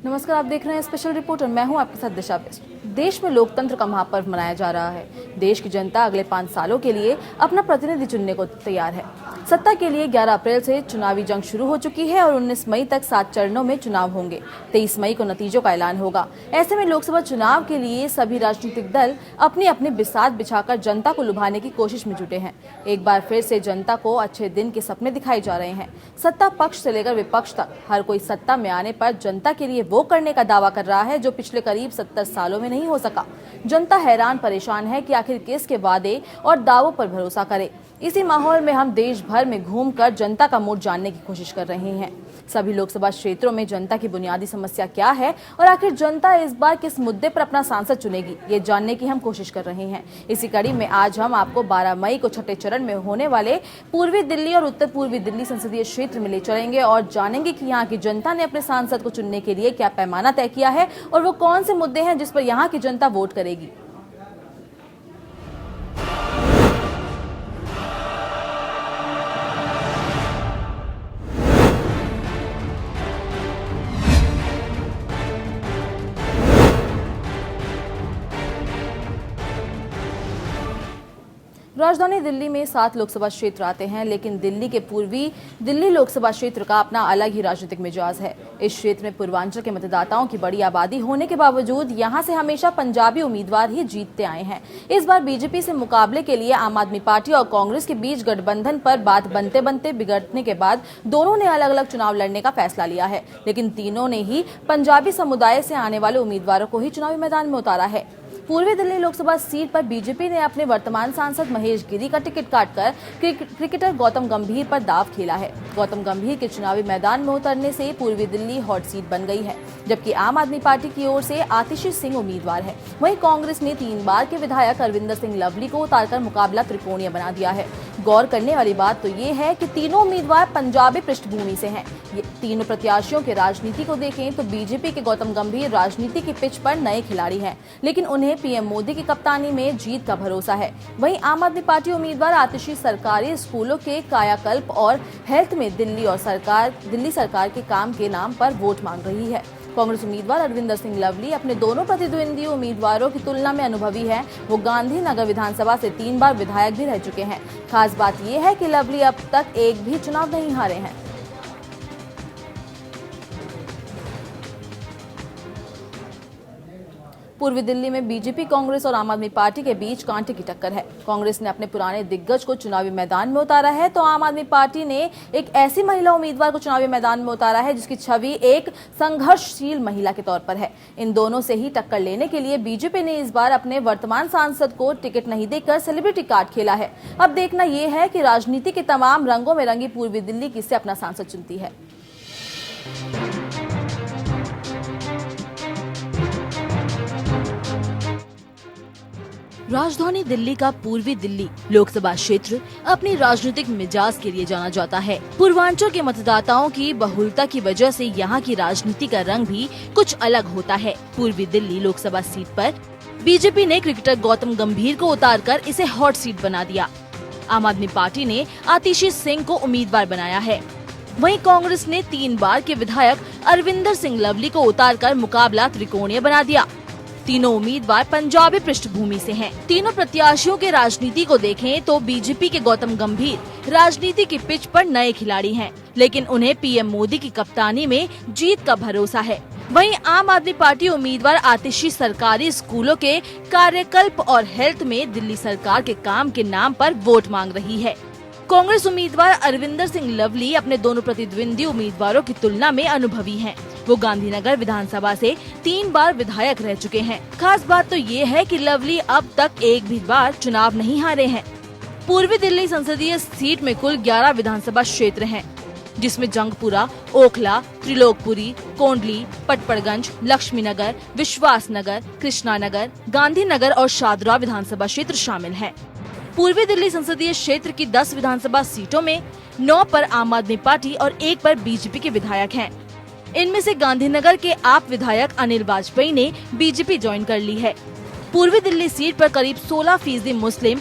नमस्कार, आप देख रहे हैं स्पेशल रिपोर्ट और मैं हूं आपके साथ दिशा बेस्ट। देश में लोकतंत्र का महापर्व मनाया जा रहा है। देश की जनता अगले 5 सालों के लिए अपना प्रतिनिधि चुनने को तैयार है। सत्ता के लिए 11 अप्रैल से चुनावी जंग शुरू हो चुकी है और 19 मई तक 7 चरणों में चुनाव होंगे। 23 मई को नतीजों का ऐलान होगा। ऐसे में लोकसभा चुनाव के लिए सभी राजनीतिक दल अपनी अपनी बिसात बिछाकर जनता को लुभाने की कोशिश में जुटे हैं। एक बार फिर से जनता को अच्छे दिन के सपने दिखाए जा रहे हैं। सत्ता पक्ष से लेकर विपक्ष तक हर कोई सत्ता में आने पर जनता के लिए वो करने का दावा कर रहा है जो पिछले करीब 70 सालों में नहीं हो सका। जनता हैरान परेशान है कि आखिर किसके वादे और दावों पर भरोसा करे। इसी माहौल में हम देश भर में घूमकर जनता का मूड जानने की कोशिश कर रहे हैं। सभी लोकसभा क्षेत्रों में जनता की बुनियादी समस्या क्या है और आखिर जनता इस बार किस मुद्दे पर अपना सांसद चुनेगी, ये जानने की हम कोशिश कर रहे हैं। इसी कड़ी में आज हम आपको 12 मई को छठे चरण में होने वाले पूर्वी दिल्ली और उत्तर पूर्वी दिल्ली संसदीय क्षेत्र में ले चलेंगे और जानेंगे कि यहाँ की जनता ने अपने सांसद को चुनने के लिए क्या पैमाना तय किया है और वो कौन से मुद्दे हैं जिस पर यहाँ की जनता वोट करेगी। राजधानी दिल्ली में 7 लोकसभा क्षेत्र आते हैं, लेकिन दिल्ली के पूर्वी दिल्ली लोकसभा क्षेत्र का अपना अलग ही राजनीतिक मिजाज है। इस क्षेत्र में पूर्वांचल के मतदाताओं की बड़ी आबादी होने के बावजूद यहां से हमेशा पंजाबी उम्मीदवार ही जीतते आए हैं। इस बार बीजेपी से मुकाबले के लिए आम आदमी पार्टी और कांग्रेस के बीच गठबंधन पर बात बनते बनते बिगड़ने के बाद दोनों ने अलग अलग चुनाव लड़ने का फैसला लिया है, लेकिन तीनों ने ही पंजाबी समुदाय से आने वाले उम्मीदवारों को ही चुनावी मैदान में उतारा है। पूर्वी दिल्ली लोकसभा सीट पर बीजेपी ने अपने वर्तमान सांसद महेश गिरी का टिकट काटकर क्रिकेटर गौतम गंभीर पर दाव खेला है। गौतम गंभीर के चुनावी मैदान में उतरने से पूर्वी दिल्ली हॉट सीट बन गई है, जबकि आम आदमी पार्टी की ओर से आतिशी सिंह उम्मीदवार है। वहीं कांग्रेस ने 3 बार के विधायक अरविंदर सिंह लवली को उतारकर मुकाबला त्रिकोणीय बना दिया है। गौर करने वाली बात तो ये है कि तीनों उम्मीदवार पंजाबी पृष्ठभूमि से हैं। ये तीनों प्रत्याशियों के राजनीति को देखें तो बीजेपी के गौतम गंभीर राजनीति की पिच पर नए खिलाड़ी हैं, लेकिन उन्हें पीएम मोदी की कप्तानी में जीत का भरोसा है। वहीं आम आदमी पार्टी उम्मीदवार आतिशी सरकारी स्कूलों के कायाकल्प और हेल्थ में दिल्ली सरकार के काम के नाम पर वोट मांग रही है। कांग्रेस उम्मीदवार अरविंदर सिंह लवली अपने दोनों प्रतिद्वंदी उम्मीदवारों की तुलना में अनुभवी हैं। वो गांधीनगर विधानसभा से 3 बार विधायक भी रह चुके हैं। खास बात यह है कि लवली अब तक एक भी चुनाव नहीं हारे हैं। पूर्वी दिल्ली में बीजेपी, कांग्रेस और आम आदमी पार्टी के बीच कांटे की टक्कर है। कांग्रेस ने अपने पुराने दिग्गज को चुनावी मैदान में उतारा है, तो आम आदमी पार्टी ने एक ऐसी महिला उम्मीदवार को चुनावी मैदान में उतारा है जिसकी छवि एक संघर्षशील महिला के तौर पर है। इन दोनों से ही टक्कर लेने के लिए बीजेपी ने इस बार अपने वर्तमान सांसद को टिकट नहीं देकर सेलिब्रिटी कार्ड खेला है। अब देखना यह है कि राजनीति के तमाम रंगों में रंगी पूर्वी दिल्ली किससे अपना सांसद चुनती है। राजधानी दिल्ली का पूर्वी दिल्ली लोकसभा क्षेत्र अपनी राजनीतिक मिजाज के लिए जाना जाता है। पूर्वांचल के मतदाताओं की बहुलता की वजह से यहाँ की राजनीति का रंग भी कुछ अलग होता है। पूर्वी दिल्ली लोकसभा सीट पर बीजेपी ने क्रिकेटर गौतम गंभीर को उतारकर इसे हॉट सीट बना दिया। आम आदमी पार्टी ने आतिशी सिंह को उम्मीदवार बनाया है। वहीं कांग्रेस ने 3 बार के विधायक अरविंदर सिंह लवली को उतारकर मुकाबला त्रिकोणीय बना दिया। तीनों उम्मीदवार पंजाबी पृष्ठभूमि से हैं। तीनों प्रत्याशियों के राजनीति को देखें तो बीजेपी के गौतम गंभीर राजनीति की पिच पर नए खिलाड़ी हैं, लेकिन उन्हें पीएम मोदी की कप्तानी में जीत का भरोसा है। वहीं आम आदमी पार्टी उम्मीदवार आतिशी सरकारी स्कूलों के कार्यकल्प और हेल्थ में दिल्ली सरकार के काम के नाम पर वोट मांग रही है। कांग्रेस उम्मीदवार अरविंदर सिंह लवली अपने दोनों प्रतिद्वंदी उम्मीदवारों की तुलना में अनुभवी हैं। वो गांधीनगर विधानसभा से 3 बार विधायक रह चुके हैं। खास बात तो ये है कि लवली अब तक एक भी बार चुनाव नहीं हारे हैं। पूर्वी दिल्ली संसदीय सीट में कुल 11 विधानसभा क्षेत्र हैं, जिसमें जंगपुरा, ओखला, त्रिलोकपुरी, कोंडली, पटपड़गंज, लक्ष्मी नगर, विश्वास नगर, कृष्णा नगर, गांधीनगर और शादरा विधानसभा क्षेत्र शामिल हैं। पूर्वी दिल्ली संसदीय क्षेत्र की 10 विधानसभा सीटों में 9 पर आम आदमी पार्टी और 1 पर बीजेपी के विधायक हैं। इनमें से गांधीनगर के आप विधायक अनिल वाजपेयी ने बीजेपी ज्वाइन कर ली है। पूर्वी दिल्ली सीट पर करीब 16% मुस्लिम,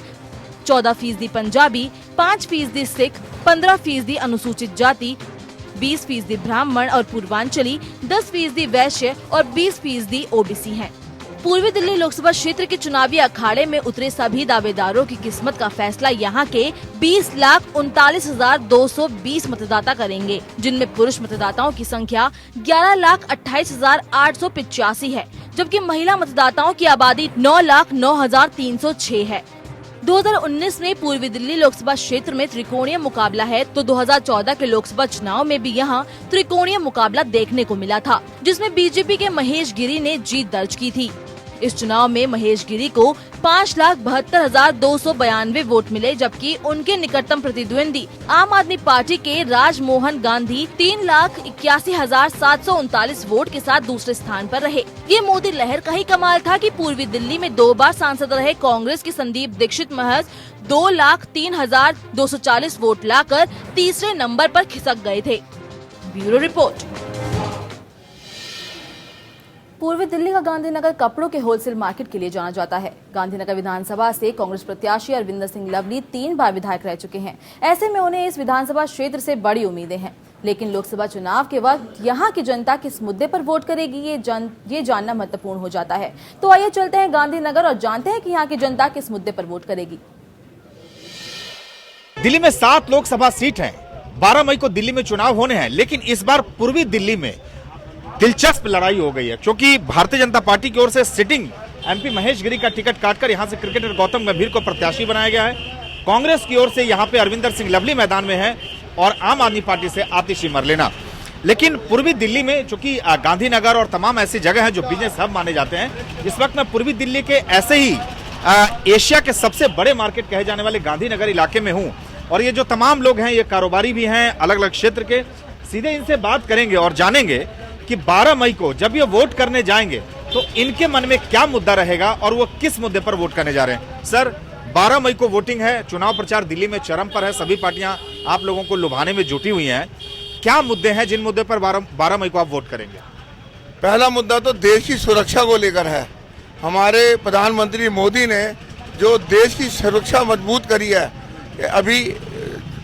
14% पंजाबी, 5% सिख, 15% अनुसूचित जाति, 20% ब्राह्मण और पूर्वांचली, 10% वैश्य और 20% ओबीसी हैं। पूर्वी दिल्ली लोकसभा क्षेत्र के चुनावी अखाड़े में उतरे सभी दावेदारों की किस्मत का फैसला यहाँ के 20,39,220 मतदाता करेंगे, जिनमें पुरुष मतदाताओं की संख्या 11,28,885 है, जबकि महिला मतदाताओं की आबादी 9,09,306 है। 2019 में पूर्वी दिल्ली लोकसभा क्षेत्र में त्रिकोणीय मुकाबला है, तो 2014 के लोकसभा चुनाव में भी यहाँ त्रिकोणीय मुकाबला देखने को मिला था, जिसमें बीजेपी के महेश गिरी ने जीत दर्ज की थी। इस चुनाव में महेश गिरी को 5,72,292 वोट मिले, जबकि उनके निकटतम प्रतिद्वंदी आम आदमी पार्टी के राजमोहन गांधी 3,81,739 वोट के साथ दूसरे स्थान पर रहे। ये मोदी लहर का ही कमाल था कि पूर्वी दिल्ली में 2 बार सांसद रहे कांग्रेस के संदीप दीक्षित महज 2,03,240 वोट लाकर तीसरे नंबर पर खिसक गए थे। Bureau report. पूर्वी दिल्ली का गांधीनगर कपड़ों के होलसेल मार्केट के लिए जाना जाता है। गांधीनगर विधानसभा से कांग्रेस प्रत्याशी अरविंदर सिंह लवली 3 बार विधायक रह चुके हैं। ऐसे में उन्हें इस विधानसभा क्षेत्र से बड़ी उम्मीदें हैं, लेकिन लोकसभा चुनाव के वक्त यहाँ की जनता किस मुद्दे पर वोट करेगी ये जानना महत्वपूर्ण हो जाता है। तो आइए चलते हैं गांधीनगर और जानते हैं कि यहाँ की जनता किस मुद्दे पर वोट करेगी। दिल्ली में 7 लोकसभा सीट हैं। 12 मई को दिल्ली में चुनाव होने हैं, लेकिन इस बार पूर्वी दिल्ली में दिलचस्प लड़ाई हो गई है, क्योंकि भारतीय जनता पार्टी की ओर से सिटिंग एमपी महेश गिरी का टिकट काटकर यहां से क्रिकेटर गौतम गंभीर को प्रत्याशी बनाया गया है। कांग्रेस की ओर से यहां पे अरविंदर सिंह लवली मैदान में है और आम आदमी पार्टी से आतिशी मरलेना। लेकिन पूर्वी दिल्ली में चूंकि गांधीनगर और तमाम ऐसी जगह हैं जो बिजनेस हब माने जाते हैं, इस वक्त मैं पूर्वी दिल्ली के ऐसे ही एशिया के सबसे बड़े मार्केट कहे जाने वाले गांधीनगर इलाके में हूं। और ये जो तमाम लोग हैं, ये कारोबारी भी हैं अलग अलग क्षेत्र के। सीधे इनसे बात करेंगे और जानेंगे कि 12 मई को जब ये वोट करने जाएंगे तो इनके मन में क्या मुद्दा रहेगा और वो किस मुद्दे पर वोट करने जा रहे हैं। सर, 12 मई को वोटिंग है, चुनाव प्रचार दिल्ली में चरम पर है, सभी पार्टियां आप लोगों को लुभाने में जुटी हुई हैं। क्या मुद्दे हैं जिन मुद्दे पर 12 मई को आप वोट करेंगे? पहला मुद्दा तो देश की सुरक्षा को लेकर है। हमारे प्रधानमंत्री मोदी ने जो देश की सुरक्षा मजबूत करी है, अभी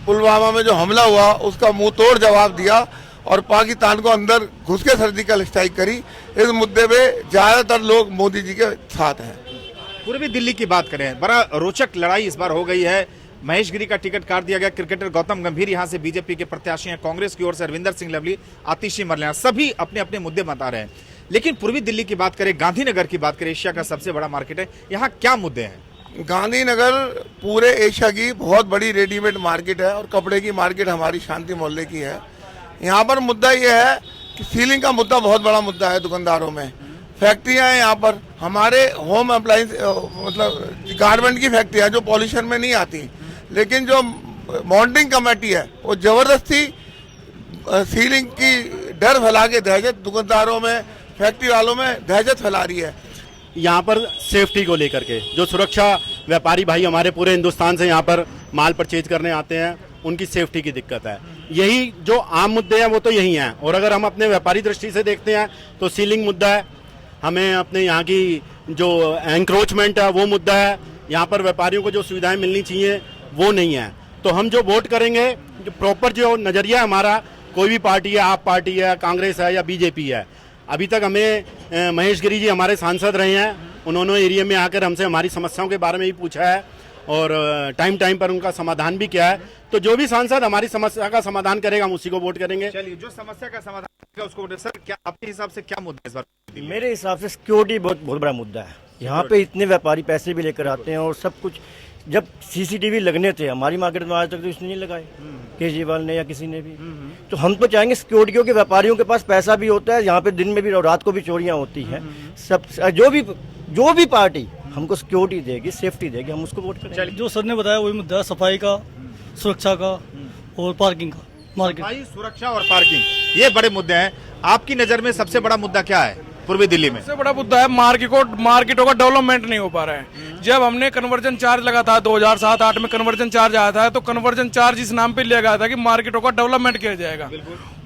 पुलवामा में जो हमला हुआ उसका मुंह तोड़ जवाब दिया और पाकिस्तान को अंदर घुस के सर्जिकल स्ट्राइक करी। इस मुद्दे पे ज्यादातर लोग मोदी जी के साथ हैं। पूर्वी दिल्ली की बात करें, बड़ा रोचक लड़ाई इस बार हो गई है। महेश गिरी का टिकट काट दिया गया। क्रिकेटर गौतम गंभीर यहां से बीजेपी के प्रत्याशी हैं, कांग्रेस की ओर से अरविंदर सिंह लवली, आतिशी मरलेना, सभी अपने अपने मुद्दे बता रहे हैं। लेकिन पूर्वी दिल्ली की बात करें, गांधीनगर की बात करें, एशिया का सबसे बड़ा मार्केट है, यहाँ क्या मुद्दे हैं? गांधीनगर पूरे एशिया की बहुत बड़ी रेडीमेड मार्केट है और कपड़े की मार्केट हमारी शांति मोहल्ले की है। यहाँ पर मुद्दा ये है कि सीलिंग का मुद्दा बहुत बड़ा मुद्दा है। दुकानदारों में फैक्ट्रियाँ हैं, यहाँ पर हमारे होम अप्लायंस मतलब गारमेंट की फैक्ट्री है जो पॉल्यूशन में नहीं आती, लेकिन जो मॉनिटरिंग कमेटी है वो जबरदस्ती सीलिंग की डर फैला के दहशत दुकानदारों में, फैक्ट्री वालों में दहशत फैला रही है। यहाँ पर सेफ्टी को लेकर के जो सुरक्षा, व्यापारी भाई हमारे पूरे हिंदुस्तान से यहाँ पर माल परचेज करने आते हैं, उनकी सेफ्टी की दिक्कत है। यही जो आम मुद्दे हैं वो तो यही हैं। और अगर हम अपने व्यापारी दृष्टि से देखते हैं तो सीलिंग मुद्दा है, हमें अपने यहाँ की जो एंक्रोचमेंट है वो मुद्दा है। यहाँ पर व्यापारियों को जो सुविधाएं मिलनी चाहिए वो नहीं है। तो हम जो वोट करेंगे, जो प्रॉपर जो नज़रिया है हमारा, कोई भी पार्टी है, आप पार्टी है, कांग्रेस है या बीजेपी है, अभी तक हमें महेश गिरी जी हमारे सांसद रहे हैं, उन्होंने एरिया में आकर हमसे हमारी समस्याओं के बारे में भी पूछा है और टाइम पर उनका समाधान भी किया है। तो जो भी सांसद हमारी समस्या का समाधान करेगा हम उसी को वोट करेंगे। चलिए, जो समस्या का समाधान करेगा उसको वोट। सर, क्या आपके हिसाब से क्या मुद्दा है इस बार? मेरे हिसाब से सिक्योरिटी बहुत बड़ा मुद्दा है। यहाँ पे इतने व्यापारी पैसे भी लेकर आते हैं और सब कुछ। जब सीसीटीवी लगने थे हमारी मार्केट में, आज तक तो इसने नहीं लगाए केजरीवाल ने या किसी ने भी। तो हम तो चाहेंगे सिक्योरिटी, क्योंकि व्यापारियों के पास पैसा भी होता है, यहाँ पे दिन में भी और रात को भी चोरियां होती हैं। सब जो भी पार्टी हमको सिक्योरिटी देगी, सेफ्टी देगी, हम उसको वोट करेंगे। जो सर ने बताया वही मुद्दा है, सफाई का, सुरक्षा का और पार्किंग का। मार्केट, सफाई, सुरक्षा और पार्किंग, ये बड़े मुद्दे हैं। आपकी नजर में सबसे बड़ा मुद्दा क्या है पूर्वी दिल्ली में? सबसे बड़ा मुद्दा है मार्केटों का डेवलपमेंट नहीं हो पा रहा है। जब हमने कन्वर्जन चार्ज लगा था 2007-8 में कन्वर्जन चार्ज आया था, तो कन्वर्जन चार्ज इस नाम पे लिया गया था कि मार्केटों का डेवलपमेंट किया जाएगा।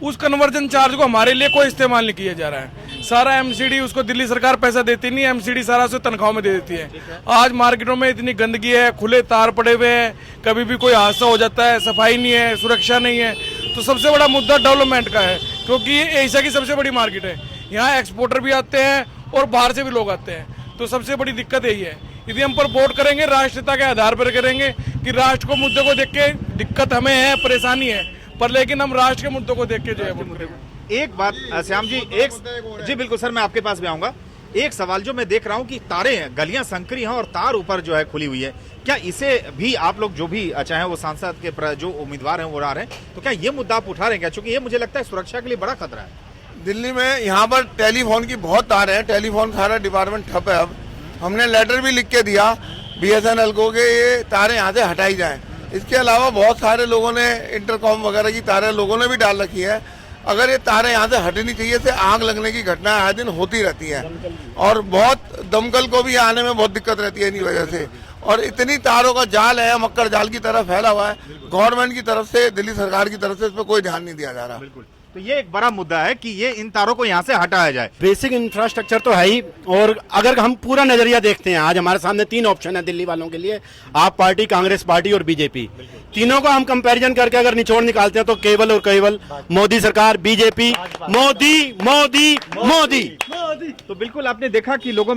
उस कन्वर्जन चार्ज को हमारे लिए कोई इस्तेमाल नहीं किया जा रहा है। सारा एमसीडी, उसको दिल्ली सरकार पैसा देती नहीं, एमसीडी सारा उसे तनख्वाह में दे देती है। आज मार्केटों में इतनी गंदगी है, खुले तार पड़े हुए हैं, कभी भी कोई हादसा हो जाता है, सफाई नहीं है, सुरक्षा नहीं है। तो सबसे बड़ा मुद्दा डेवलपमेंट का है, क्योंकि ये एशिया की सबसे बड़ी मार्केट है। यहाँ एक्सपोर्टर भी आते हैं और बाहर से भी लोग आते हैं, तो सबसे बड़ी दिक्कत यही है। यदि हम पर वोट करेंगे राष्ट्रीयता के आधार पर करेंगे कि राष्ट्र को मुद्दे को देख के दिक्कत हमें है, परेशानी है, पर लेकिन हम राष्ट्र के मुद्दों को देख के जो है वोट करेंगे। एक बात श्याम जी, जी बिल्कुल सर, मैं आपके पास भी आऊंगा। एक सवाल जो मैं देख रहा हूं कि तारे हैं, गलियां संकरी हैं और तार ऊपर जो है खुली हुई है, क्या इसे भी आप लोग जो भी चाहे वो सांसद के जो उम्मीदवार हैं वो आ रहे हैं, तो क्या ये मुद्दा आप उठा रहे हैं क्या? क्योंकि ये मुझे लगता है सुरक्षा के लिए बड़ा खतरा है। दिल्ली में यहाँ पर टेलीफोन की बहुत तार है, टेलीफोन सारा डिपार्टमेंट ठप है। अब हमने लेटर भी लिख के दिया BSNL को कि ये तारें यहाँ से हटाई जाएं। इसके अलावा बहुत सारे लोगों ने इंटरकॉम वगैरह की तारें लोगों ने भी डाल रखी है। अगर ये तारें यहाँ से हटनी चाहिए, से आग लगने की घटनाएं आए दिन होती रहती है और बहुत दमकल को भी आने में बहुत दिक्कत रहती है इन्हीं वजह से। और इतनी तारों का जाल है, मक्कर जाल की तरह फैला हुआ है। गवर्नमेंट की तरफ से, दिल्ली सरकार की तरफ से इस पर कोई ध्यान नहीं दिया जा रहा। तो ये एक बड़ा मुद्दा है कि ये इन तारों को यहाँ से हटाया जाए। बेसिक इंफ्रास्ट्रक्चर तो है ही, और अगर हम पूरा नजरिया देखते हैं, आज हमारे सामने 3 ऑप्शन है दिल्ली वालों के लिए, आप पार्टी, कांग्रेस पार्टी और बीजेपी। तीनों को हम कंपैरिजन करके अगर निचोड़ निकालते हैं तो केवल और केवल मोदी सरकार, बीजेपी, मोदी मोदी मोदी। तो बिल्कुल आपने देखा कि लोगों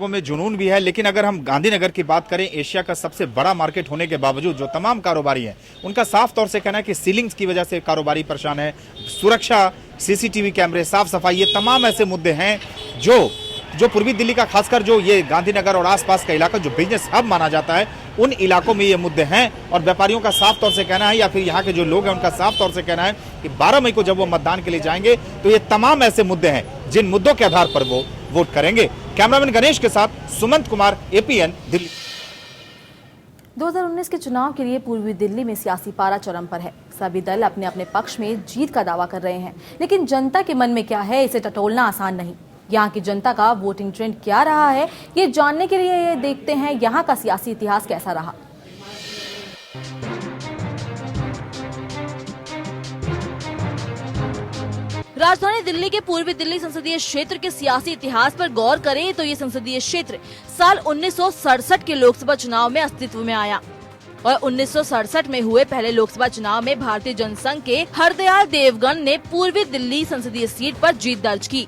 में जुनून भी है, लेकिन अगर हम गांधीनगर की बात करें, एशिया का सबसे बड़ा मार्केट होने के बावजूद जो तमाम कारोबारी हैं उनका साफ तौर से कहना है कि सीलिंग्स की वजह से कारोबारी परेशान है। सुरक्षा, CCTV कैमरे, साफ सफाई, ये तमाम ऐसे मुद्दे हैं जो पूर्वी दिल्ली का, खासकर जो ये गांधीनगर और आसपास का इलाका जो बिजनेस हब माना जाता है, उन इलाकों में ये मुद्दे हैं। और व्यापारियों का साफ तौर से कहना है, या फिर यहाँ के जो लोग हैं उनका साफ तौर से कहना है कि 12 मई को जब वो मतदान के लिए जाएंगे तो ये तमाम ऐसे मुद्दे हैं जिन मुद्दों के आधार पर वो वोट करेंगे। कैमरामैन गणेश के साथ सुमंत कुमार, APN दिल्ली। 2019 के चुनाव के लिए पूर्वी दिल्ली में सियासी पारा चरम पर है। सभी दल अपने अपने पक्ष में जीत का दावा कर रहे हैं, लेकिन जनता के मन में क्या है इसे टटोलना आसान नहीं। यहाँ की जनता का वोटिंग ट्रेंड क्या रहा है, ये जानने के लिए देखते हैं यहाँ का सियासी इतिहास कैसा रहा। राजधानी दिल्ली के पूर्वी दिल्ली संसदीय क्षेत्र के सियासी इतिहास पर गौर करें तो ये संसदीय क्षेत्र साल 1967 के लोकसभा चुनाव में अस्तित्व में आया और 1967 में हुए पहले लोकसभा चुनाव में भारतीय जनसंघ के हरदयाल देवगन ने पूर्वी दिल्ली संसदीय सीट पर जीत दर्ज की।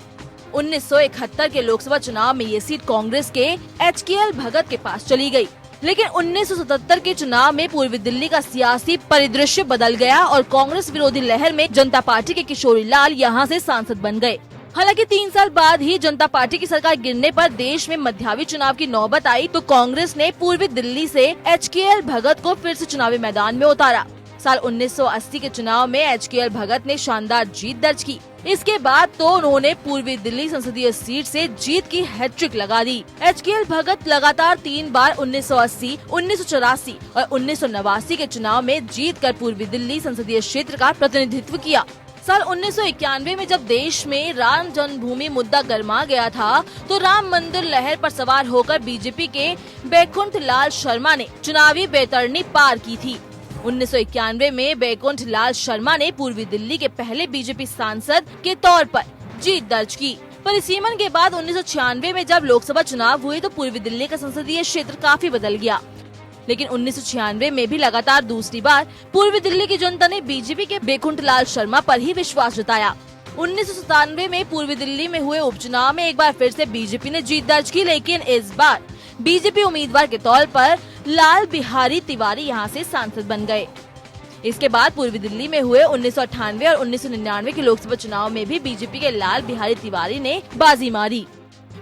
1971 के लोकसभा चुनाव में ये सीट कांग्रेस के HKL भगत के पास चली गई, लेकिन 1977 के चुनाव में पूर्वी दिल्ली का सियासी परिदृश्य बदल गया और कांग्रेस विरोधी लहर में जनता पार्टी के किशोरी लाल यहाँ से सांसद बन गए। हालांकि 3 साल बाद ही जनता पार्टी की सरकार गिरने पर देश में मध्यावधि चुनाव की नौबत आई तो कांग्रेस ने पूर्वी दिल्ली से HKL भगत को फिर से चुनावी मैदान में उतारा। साल 1980 के चुनाव में HKL भगत ने शानदार जीत दर्ज की। इसके बाद तो उन्होंने पूर्वी दिल्ली संसदीय सीट से जीत की हैट्रिक लगा दी। HKL भगत लगातार 3 बार 1980, 1984 और 1989 के चुनाव में जीत कर पूर्वी दिल्ली संसदीय क्षेत्र का प्रतिनिधित्व किया। साल 1991 में जब देश में राम जन्मभूमि मुद्दा गरमा गया था तो राम मंदिर लहर पर सवार होकर बीजेपी के बैकुंठ लाल शर्मा ने चुनावी बैतरणी पार की थी। 1991 में बैकुंठ लाल शर्मा ने पूर्वी दिल्ली के पहले बीजेपी सांसद के तौर पर जीत दर्ज की। परिसीमन के बाद 1996 में जब लोकसभा चुनाव हुए तो पूर्वी दिल्ली का संसदीय क्षेत्र काफी बदल गया, लेकिन 1996 में भी लगातार दूसरी बार पूर्वी दिल्ली की जनता ने बीजेपी के बैकुंठ लाल शर्मा पर ही विश्वास जताया। 1997 में पूर्वी दिल्ली में हुए उपचुनाव में एक बार फिर से बीजेपी ने जीत दर्ज की, लेकिन इस बार बीजेपी उम्मीदवार के तौर पर लाल बिहारी तिवारी यहां से सांसद बन गए। इसके बाद पूर्वी दिल्ली में हुए 1998 और 1999 के लोकसभा चुनाव में भी बीजेपी के लाल बिहारी तिवारी ने बाजी मारी।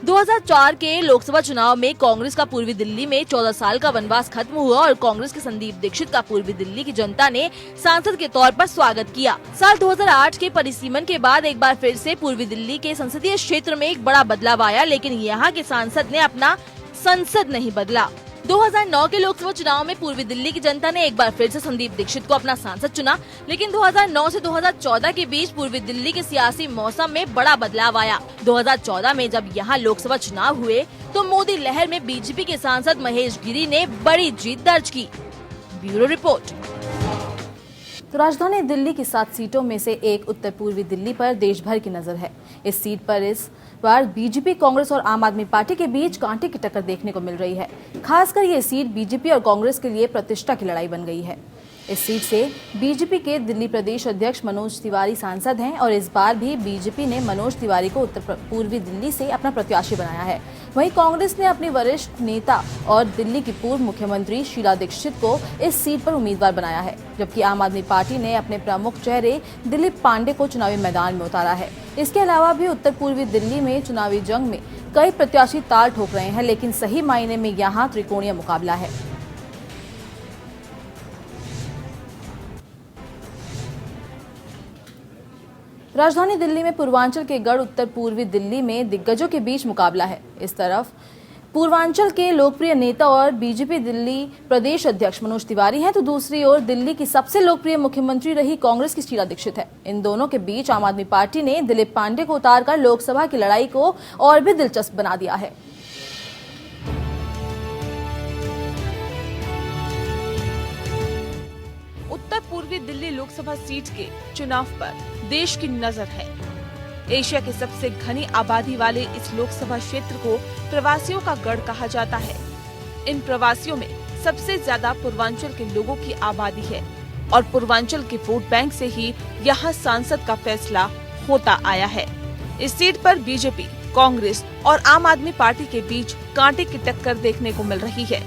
2004 के लोकसभा चुनाव में कांग्रेस का पूर्वी दिल्ली में 14 साल का वनवास खत्म हुआ और कांग्रेस के संदीप दीक्षित का पूर्वी दिल्ली की जनता ने सांसद के तौर पर स्वागत किया। साल 2008 के परिसीमन के बाद एक बार फिर से पूर्वी दिल्ली के संसदीय क्षेत्र में एक बड़ा बदलाव आया, लेकिन यहाँ के सांसद ने अपना संसद नहीं बदला। 2009 के लोकसभा चुनाव में पूर्वी दिल्ली की जनता ने एक बार फिर से संदीप दीक्षित को अपना सांसद चुना, लेकिन 2009 से 2014 के बीच पूर्वी दिल्ली के सियासी मौसम में बड़ा बदलाव आया। 2014 में जब यहाँ लोकसभा चुनाव हुए तो मोदी लहर में बीजेपी के सांसद महेश गिरी ने बड़ी जीत दर्ज की। Bureau report. तो राजधानी दिल्ली की 7 सीटों में से एक उत्तर पूर्वी दिल्ली पर देश भर की नजर है। इस सीट पर इस बार बीजेपी, कांग्रेस और आम आदमी पार्टी के बीच कांटे की टक्कर देखने को मिल रही है। खासकर ये सीट बीजेपी और कांग्रेस के लिए प्रतिष्ठा की लड़ाई बन गई है। इस सीट से बीजेपी के दिल्ली प्रदेश अध्यक्ष मनोज तिवारी सांसद हैं और इस बार भी बीजेपी ने मनोज तिवारी को उत्तर पूर्वी दिल्ली से अपना प्रत्याशी बनाया है। वहीं कांग्रेस ने अपनी वरिष्ठ नेता और दिल्ली की पूर्व मुख्यमंत्री शीला दीक्षित को इस सीट पर उम्मीदवार बनाया है, जबकि आम आदमी पार्टी ने अपने प्रमुख चेहरे दिलीप पांडे को चुनावी मैदान में उतारा है। इसके अलावा भी उत्तर पूर्वी दिल्ली में चुनावी जंग में कई प्रत्याशी ताल ठोक रहे हैं, लेकिन सही मायने में यहाँ त्रिकोणीय मुकाबला है। राजधानी दिल्ली में पूर्वांचल के गढ़ उत्तर पूर्वी दिल्ली में दिग्गजों के बीच मुकाबला है। इस तरफ पूर्वांचल के लोकप्रिय नेता और बीजेपी दिल्ली प्रदेश अध्यक्ष मनोज तिवारी हैं, तो दूसरी ओर दिल्ली की सबसे लोकप्रिय मुख्यमंत्री रही कांग्रेस की शीला दीक्षित है। इन दोनों के बीच आम आदमी पार्टी ने दिलीप पांडे को उतारकर लोकसभा की लड़ाई को और भी दिलचस्प बना दिया है। उत्तर पूर्वी दिल्ली लोकसभा सीट के चुनाव पर देश की नजर है। एशिया के सबसे घनी आबादी वाले इस लोकसभा क्षेत्र को प्रवासियों का गढ़ कहा जाता है। इन प्रवासियों में सबसे ज्यादा पूर्वांचल के लोगों की आबादी है और पूर्वांचल के वोट बैंक से ही यहाँ सांसद का फैसला होता आया है। इस सीट पर बीजेपी, कांग्रेस और आम आदमी पार्टी के बीच कांटे की टक्कर देखने को मिल रही है।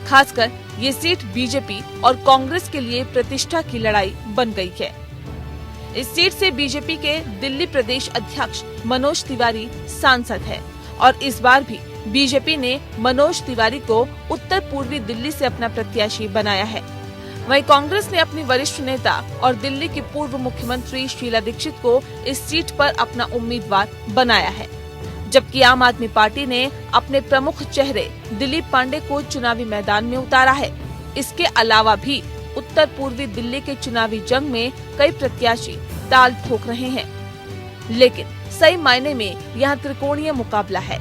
खासकर ये सीट बीजेपी और कांग्रेस के लिए प्रतिष्ठा की लड़ाई बन गई है। इस सीट से बीजेपी के दिल्ली प्रदेश अध्यक्ष मनोज तिवारी सांसद है और इस बार भी बीजेपी ने मनोज तिवारी को उत्तर पूर्वी दिल्ली से अपना प्रत्याशी बनाया है। वहीं कांग्रेस ने अपनी वरिष्ठ नेता और दिल्ली की पूर्व मुख्यमंत्री शीला दीक्षित को इस सीट पर अपना उम्मीदवार बनाया है, जबकि आम आदमी पार्टी ने अपने प्रमुख चेहरे दिलीप पांडे को चुनावी मैदान में उतारा है। इसके अलावा भी उत्तर पूर्वी दिल्ली के चुनावी जंग में कई प्रत्याशी ताल ठोक रहे हैं, लेकिन सही मायने में यहाँ त्रिकोणीय मुकाबला है।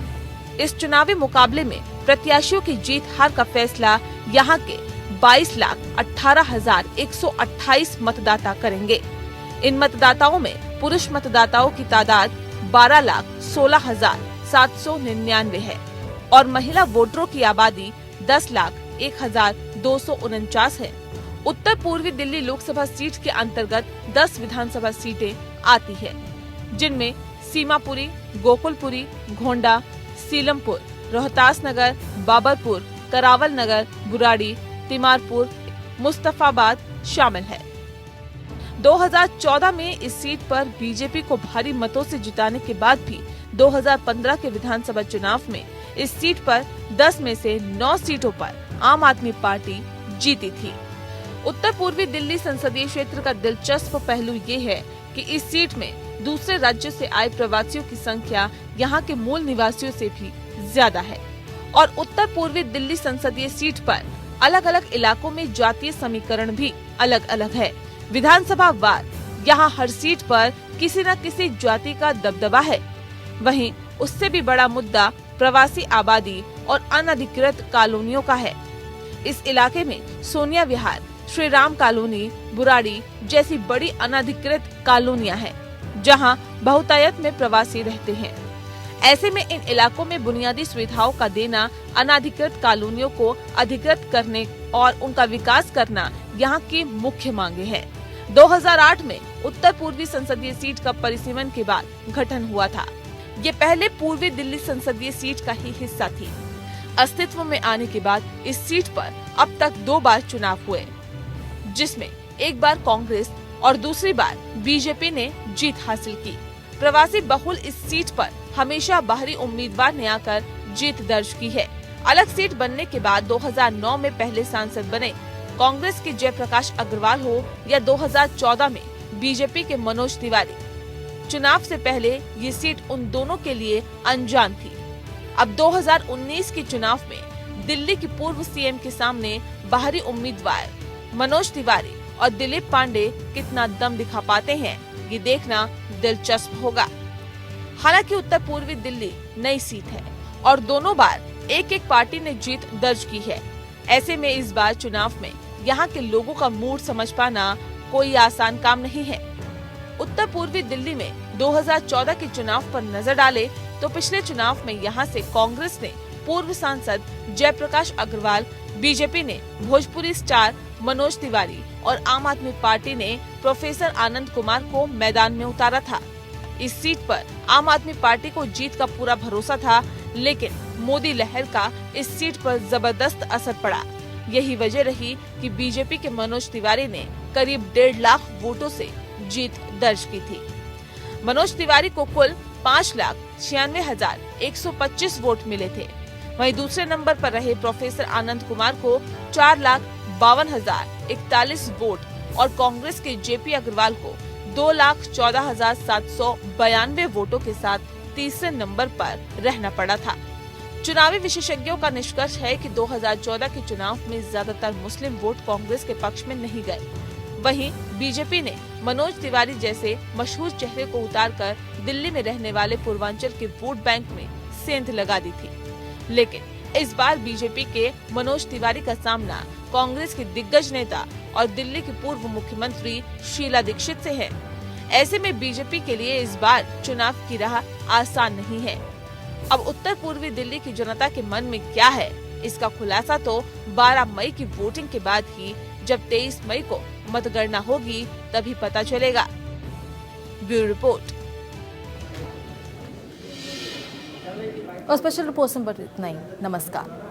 इस चुनावी मुकाबले में प्रत्याशियों की जीत हार का फैसला यहाँ के 22,18,128 मतदाता करेंगे। इन मतदाताओं में पुरुष मतदाताओं की तादाद 12,16,799 है और महिला वोटरों की आबादी 10,01,249 है। उत्तर पूर्वी दिल्ली लोकसभा सीट के अंतर्गत 10 विधानसभा सीटें आती है, जिनमें सीमापुरी, गोकुलपुरी, गोंडा, सीलमपुर, रोहतास नगर, बाबरपुर, करावल नगर, बुराड़ी, तिमारपुर, मुस्तफाबाद शामिल है। 2014 में इस सीट पर बीजेपी को भारी मतों से जिताने के बाद भी 2015 के विधानसभा चुनाव में इस सीट पर 10 में से 9 सीटों पर आम आदमी पार्टी जीती थी। उत्तर पूर्वी दिल्ली संसदीय क्षेत्र का दिलचस्प पहलू ये है कि इस सीट में दूसरे राज्यों से आए प्रवासियों की संख्या यहाँ के मूल निवासियों से भी ज्यादा है और उत्तर पूर्वी दिल्ली संसदीय सीट पर अलग अलग इलाकों में जातीय समीकरण भी अलग अलग है। विधानसभा वार यहाँ हर सीट पर किसी न किसी जाति का दबदबा है। वहीं उससे भी बड़ा मुद्दा प्रवासी आबादी और अनधिकृत कॉलोनियों का है। इस इलाके में सोनिया विहार, श्री राम कॉलोनी, बुराड़ी जैसी बड़ी अनधिकृत कॉलोनियां हैं, जहां बहुतायत में प्रवासी रहते हैं। ऐसे में इन इलाकों में बुनियादी सुविधाओं का देना, अनधिकृत कॉलोनियों को अधिकृत करने और उनका विकास करना यहाँ की मुख्य मांगे हैं। 2008 में उत्तर पूर्वी संसदीय सीट का परिसीमन के बाद गठन हुआ था। ये पहले पूर्वी दिल्ली संसदीय सीट का ही हिस्सा थी। अस्तित्व में आने के बाद इस सीट पर अब तक 2 बार चुनाव हुए, जिसमें एक बार कांग्रेस और दूसरी बार बीजेपी ने जीत हासिल की। प्रवासी बहुल इस सीट पर हमेशा बाहरी उम्मीदवार ने आकर जीत दर्ज की है। अलग सीट बनने के बाद 2009 में पहले सांसद बने कांग्रेस के जयप्रकाश अग्रवाल हो या 2014 में बीजेपी के मनोज तिवारी, चुनाव से पहले ये सीट उन दोनों के लिए अनजान थी। अब 2019 के चुनाव में दिल्ली की पूर्व सीएम के सामने बाहरी उम्मीदवार मनोज तिवारी और दिलीप पांडे कितना दम दिखा पाते हैं, ये देखना दिलचस्प होगा। हालांकि उत्तर पूर्वी दिल्ली नई सीट है और दोनों बार एक एक पार्टी ने जीत दर्ज की है। ऐसे में इस बार चुनाव में यहाँ के लोगों का मूड समझ पाना कोई आसान काम नहीं है। उत्तर पूर्वी दिल्ली में 2014 के चुनाव पर नजर डाले तो पिछले चुनाव में यहाँ से कांग्रेस ने पूर्व सांसद जयप्रकाश अग्रवाल, बीजेपी ने भोजपुरी स्टार मनोज तिवारी और आम आदमी पार्टी ने प्रोफेसर आनंद कुमार को मैदान में उतारा था। इस सीट पर आम आदमी पार्टी को जीत का पूरा भरोसा था, लेकिन मोदी लहर का इस सीट पर जबरदस्त असर पड़ा। यही वजह रही कि बीजेपी के मनोज तिवारी ने करीब 1.5 लाख वोटों से जीत दर्ज की थी। मनोज तिवारी को कुल 5,96,125 वोट मिले थे। वहीं दूसरे नंबर पर रहे प्रोफेसर आनंद कुमार को 4,52,041 वोट और कांग्रेस के जेपी अग्रवाल को 2,14,792 वोटों के साथ तीसरे नंबर पर रहना पड़ा था। चुनावी विशेषज्ञों का निष्कर्ष है कि 2014 के चुनाव में ज्यादातर मुस्लिम वोट कांग्रेस के पक्ष में नहीं गए। वहीं बीजेपी ने मनोज तिवारी जैसे मशहूर चेहरे को उतारकर दिल्ली में रहने वाले पूर्वांचल के वोट बैंक में सेंध लगा दी थी। लेकिन इस बार बीजेपी के मनोज तिवारी का सामना कांग्रेस के दिग्गज नेता और दिल्ली की पूर्व मुख्यमंत्री शीला दीक्षित से है। ऐसे में बीजेपी के लिए इस बार चुनाव की राह आसान नहीं है। अब उत्तर पूर्वी दिल्ली की जनता के मन में क्या है, इसका खुलासा तो 12 मई की वोटिंग के बाद ही, जब 23 मई को मतगणना होगी तभी पता चलेगा। Bureau report. और स्पेशल रिपोर्ट पर इतना ही। नमस्कार।